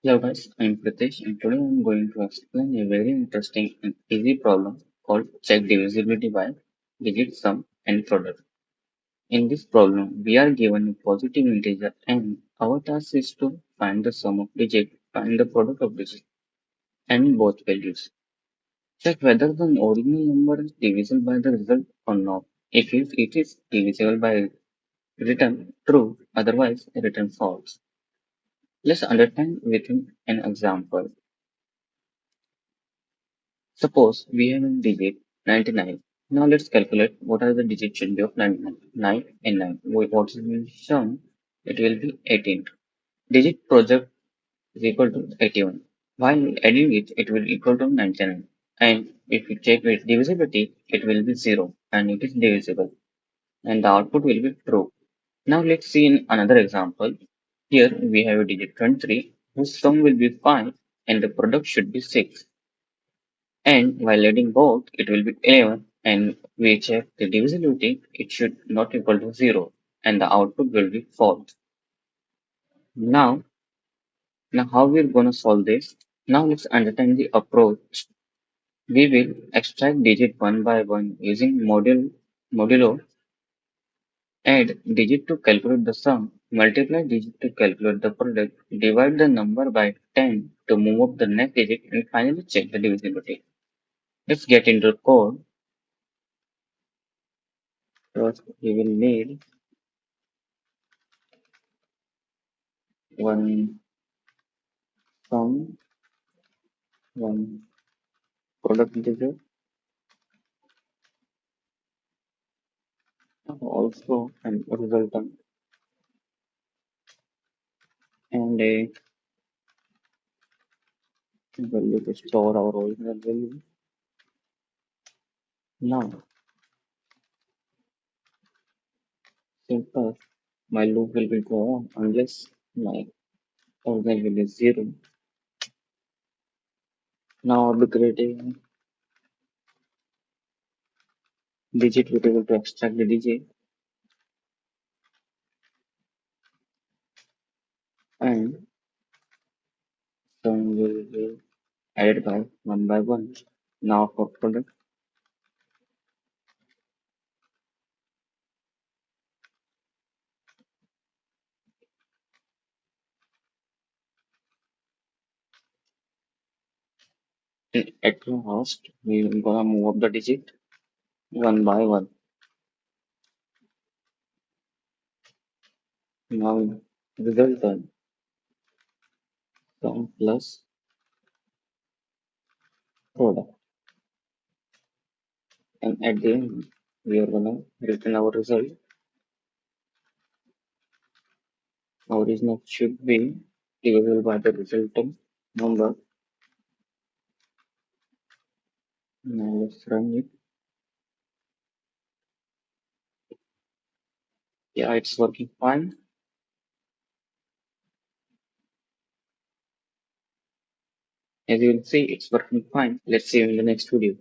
Hello guys, I'm Pritesh and today I'm going to explain a very interesting and easy problem called check divisibility by digit sum and product. In this problem, we are given a positive integer and our task is to find the sum of digits and the product of digits and both values. Check whether the original number is divisible by the result or not. If it is divisible by return true, otherwise return false. Let's understand with an example. Suppose we have a digit 99. Now let's calculate what are the digits should be of 99. 9 and 9. What is being shown? It will be 18. Digit project is equal to 81. While adding it, it will equal to 99. And if you check with divisibility, it will be 0 and it is divisible. And the output will be true. Now let's see in another example. Here we have a digit 23 whose sum will be 5 and the product should be 6. And while adding both, it will be 11 and we check the divisibility, it should not equal to 0 and the output will be false. Now, now how we're gonna solve this? Now let's understand the approach. We will extract digit one by one using modulo, add digit to calculate the sum, multiply digit to calculate the product, divide the number by 10 to move up the next digit and finally check the divisibility. Let's get into the code. First, we will need one sum, one product integer, also an resultant and a value to store our original value. Now, simple, my loop will be go on unless my original value is 0. Now I'll be creating digit variable to extract the digit and sum will be added by one by one. Now for product, at last we will gonna move up the digit one by one. Now resultant sum plus product. And at the end, we are gonna return our result. Our original should be divisible by the resultant number. Now let's run it. Yeah, it's working fine. As you will see, it's working fine. Let's see you in the next video.